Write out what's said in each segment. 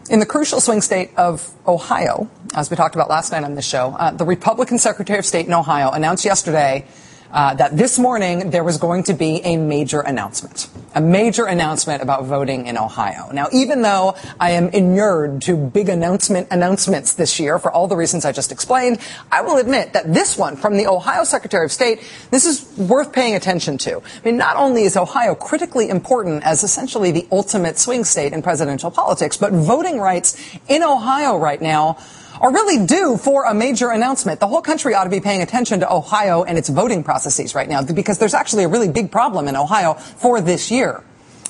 In the crucial swing state of Ohio, as we talked about last night on this show, the Republican Secretary of State in Ohio announced yesterday that this morning there was going to be a major announcement about voting in Ohio. Now, even though I am inured to big announcements this year for all the reasons I just explained, I will admit that this one from the Ohio Secretary of State, this is worth paying attention to. I mean, not only is Ohio critically important as essentially the ultimate swing state in presidential politics, but voting rights in Ohio right now are really due for a major announcement. The whole country ought to be paying attention to Ohio and its voting processes right now, because there's actually a really big problem in Ohio for this year.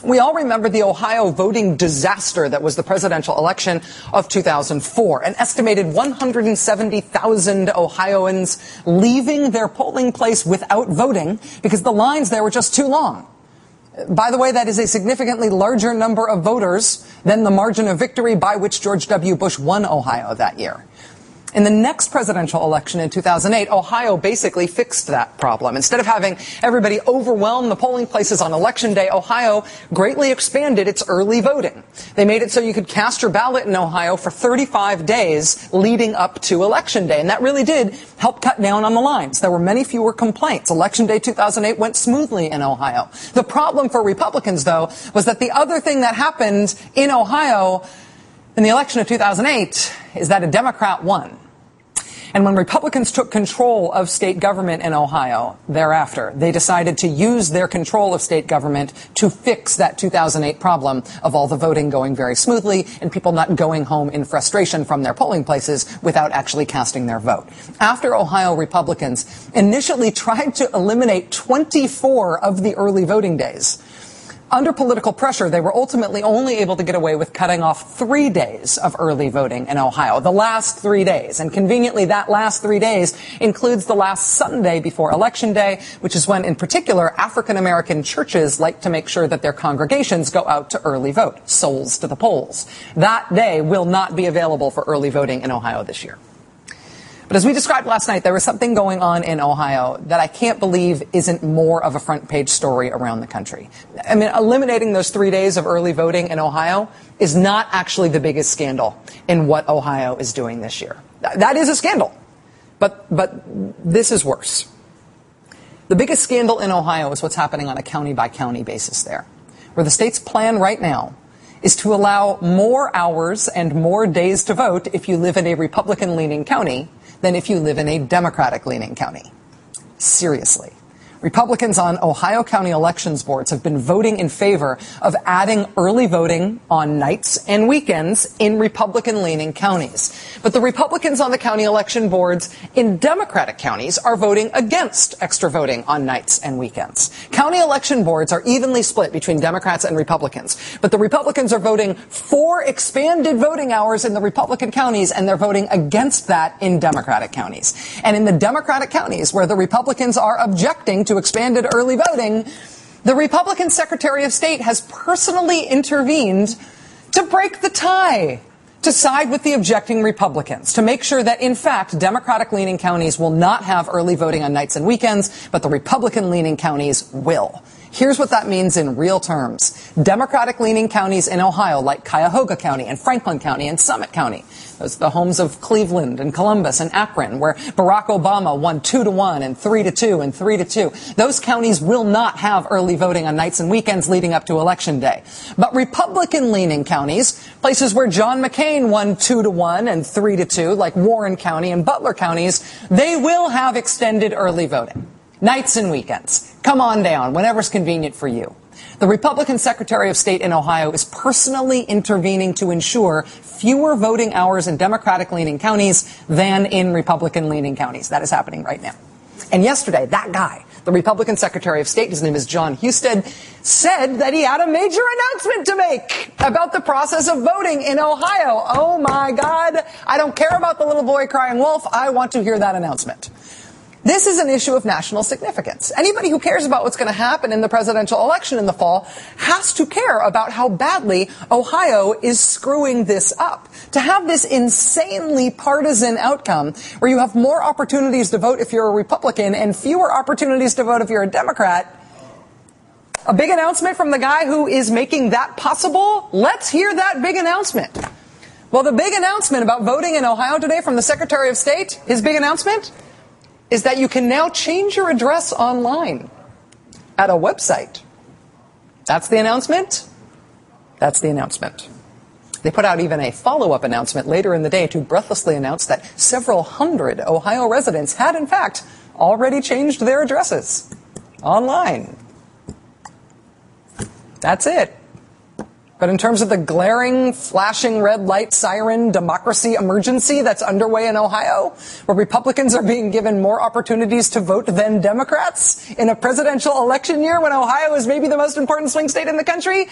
We all remember the Ohio voting disaster that was the presidential election of 2004. An estimated 170,000 Ohioans leaving their polling place without voting because the lines there were just too long. By the way, that is a significantly larger number of voters than the margin of victory by which George W. Bush won Ohio that year. In the next presidential election in 2008, Ohio basically fixed that problem. Instead of having everybody overwhelm the polling places on Election Day, Ohio greatly expanded its early voting. They made it so you could cast your ballot in Ohio for 35 days leading up to Election Day. And that really did help cut down on the lines. There were many fewer complaints. Election Day 2008 went smoothly in Ohio. The problem for Republicans, though, was that the other thing that happened in Ohio in the election of 2008 is that a Democrat won. And when Republicans took control of state government in Ohio thereafter, they decided to use their control of state government to fix that 2008 problem of all the voting going very smoothly and people not going home in frustration from their polling places without actually casting their vote. After Ohio Republicans initially tried to eliminate 24 of the early voting days, under political pressure, they were ultimately only able to get away with cutting off 3 days of early voting in Ohio, the last 3 days. And conveniently, that last 3 days includes the last Sunday before Election Day, which is when, in particular, African-American churches like to make sure that their congregations go out to early vote, souls to the polls. That day will not be available for early voting in Ohio this year. But as we described last night, there was something going on in Ohio that I can't believe isn't more of a front page story around the country. I mean, eliminating those 3 days of early voting in Ohio is not actually the biggest scandal in what Ohio is doing this year. That is a scandal. But this is worse. The biggest scandal in Ohio is what's happening on a county by county basis there, where the state's plan right now is to allow more hours and more days to vote if you live in a Republican-leaning county than if you live in a Democratic-leaning county. Seriously. Republicans on Ohio County elections boards have been voting in favor of adding early voting on nights and weekends in Republican-leaning counties. But the Republicans on the county election boards in Democratic counties are voting against extra voting on nights and weekends. County election boards are evenly split between Democrats and Republicans, but the Republicans are voting for expanded voting hours in the Republican counties, and they're voting against that in Democratic counties. And in the Democratic counties where the Republicans are objecting to expanded early voting, the Republican Secretary of State has personally intervened to break the tie, to side with the objecting Republicans, to make sure that, in fact, Democratic-leaning counties will not have early voting on nights and weekends, but the Republican-leaning counties will. Here's what that means in real terms. Democratic-leaning counties in Ohio, like Cuyahoga County and Franklin County and Summit County, those are the homes of Cleveland and Columbus and Akron, where Barack Obama won 2-1 and 3-2 and 3-2. Those counties will not have early voting on nights and weekends leading up to Election Day. But Republican-leaning counties, places where John McCain won 2-1 and 3-2, like Warren County and Butler counties, they will have extended early voting. Nights and weekends. Come on down, whenever's convenient for you. The Republican Secretary of State in Ohio is personally intervening to ensure fewer voting hours in Democratic-leaning counties than in Republican-leaning counties. That is happening right now. And yesterday, that guy, the Republican Secretary of State, his name is John Husted, said that he had a major announcement to make about the process of voting in Ohio. Oh, my God. I don't care about the little boy crying wolf. I want to hear that announcement. This is an issue of national significance. Anybody who cares about what's going to happen in the presidential election in the fall has to care about how badly Ohio is screwing this up. To have this insanely partisan outcome where you have more opportunities to vote if you're a Republican and fewer opportunities to vote if you're a Democrat, a big announcement from the guy who is making that possible? Let's hear that big announcement. Well, the big announcement about voting in Ohio today from the Secretary of State, his big announcement is that you can now change your address online at a website. That's the announcement. That's the announcement. They put out even a follow-up announcement later in the day to breathlessly announce that several hundred Ohio residents had, in fact, already changed their addresses online. That's it. But in terms of the glaring, flashing red light siren democracy emergency that's underway in Ohio, where Republicans are being given more opportunities to vote than Democrats in a presidential election year when Ohio is maybe the most important swing state in the country,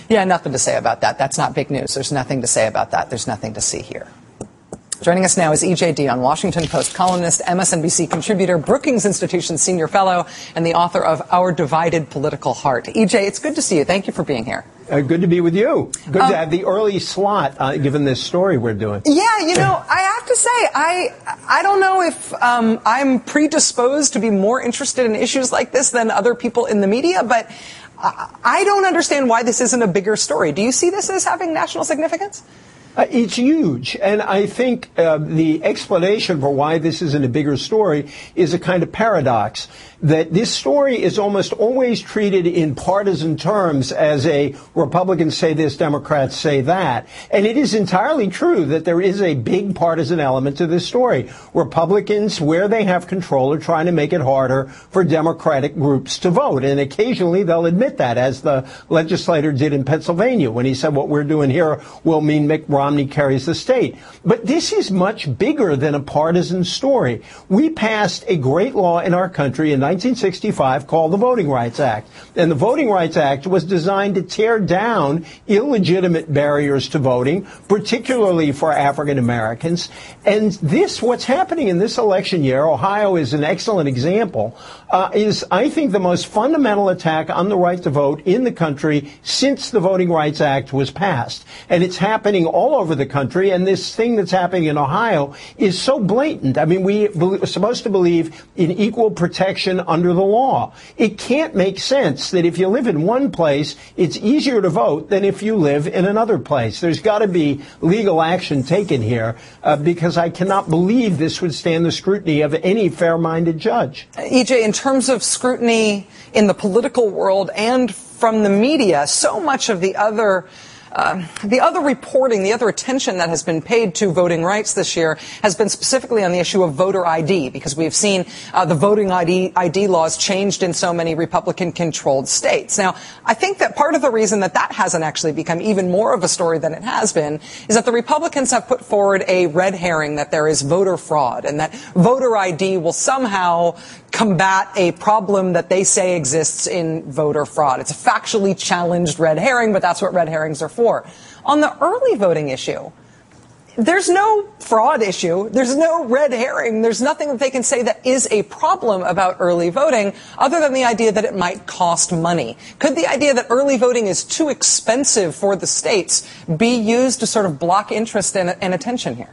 yeah, nothing to say about that. That's not big news. There's nothing to say about that. There's nothing to see here. Joining us now is Dionne, Washington Post columnist, MSNBC contributor, Brookings Institution senior fellow, and the author of Our Divided Political Heart. it's good to see you. Thank you for being here. Good to be with you. Good to have the early slot, given this story we're doing. Yeah, I have to say, I don't know if I'm predisposed to be more interested in issues like this than other people in the media, but I don't understand why this isn't a bigger story. Do you see this as having national significance? It's huge. And I think the explanation for why this isn't a bigger story is a kind of paradox, that this story is almost always treated in partisan terms as a Republicans say this, Democrats say that. And it is entirely true that there is a big partisan element to this story. Republicans, where they have control, are trying to make it harder for Democratic groups to vote. And occasionally they'll admit that, as the legislator did in Pennsylvania when he said what we're doing here will mean Mitt Romney carries the state. But this is much bigger than a partisan story. We passed a great law in our country in 1965 called the Voting Rights Act. And the Voting Rights Act was designed to tear down illegitimate barriers to voting, particularly for African Americans. And what's happening in this election year, Ohio is an excellent example, is, I think, the most fundamental attack on the right to vote in the country since the Voting Rights Act was passed. And it's happening all over the country. And this thing that's happening in Ohio is so blatant. I mean, we're supposed to believe in equal protection under the law. It can't make sense that if you live in one place, it's easier to vote than if you live in another place. There's got to be legal action taken here because I cannot believe this would stand the scrutiny of any fair-minded judge. in terms of scrutiny in the political world and from the media, so much of the other reporting, the other attention that has been paid to voting rights this year has been specifically on the issue of voter ID, because we've seen the voting ID laws changed in so many Republican-controlled states. Now, I think that part of the reason that hasn't actually become even more of a story than it has been is that the Republicans have put forward a red herring that there is voter fraud and that voter ID will somehow combat a problem that they say exists in voter fraud. It's a factually challenged red herring, but that's what red herrings are for. On the early voting issue, there's no fraud issue. There's no red herring. There's nothing that they can say that is a problem about early voting other than the idea that it might cost money. Could the idea that early voting is too expensive for the states be used to sort of block interest and attention here?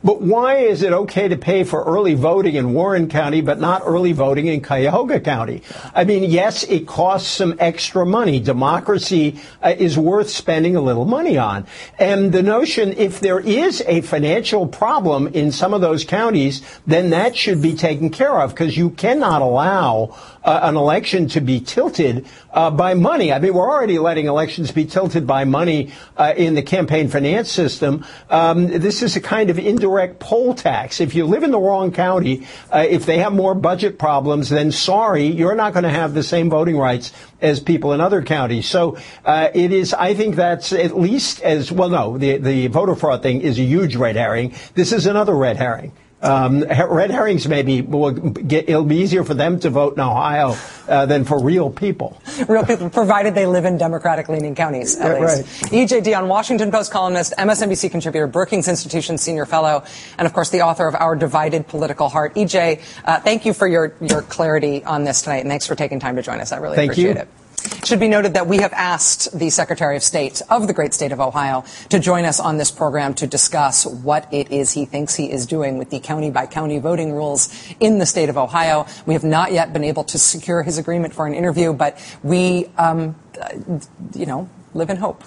But why is it okay to pay for early voting in Warren County but not early voting in Cuyahoga County? I mean, yes, it costs some extra money. Democracy is worth spending a little money on. And the notion, if there is a financial problem in some of those counties, then that should be taken care of, because you cannot allow an election to be tilted by money. I mean, we're already letting elections be tilted by money in the campaign finance system. This is a kind of indirect poll tax. If you live in the wrong county, if they have more budget problems, then sorry, you're not going to have the same voting rights as people in other counties. So it is, I think that's at least as, well, no, the voter fraud thing is a huge red herring. This is another red herring. Red herrings it'll be easier for them to vote in Ohio than for real people. Real people, provided they live in Democratic-leaning counties, at least. Right. Dionne, Washington Post columnist, MSNBC contributor, Brookings Institution senior fellow, and of course the author of Our Divided Political Heart. Thank you for your clarity on this tonight, and thanks for taking time to join us. I really appreciate it. It should be noted that we have asked the Secretary of State of the great state of Ohio to join us on this program to discuss what it is he thinks he is doing with the county-by-county voting rules in the state of Ohio. We have not yet been able to secure his agreement for an interview, but we, live in hope.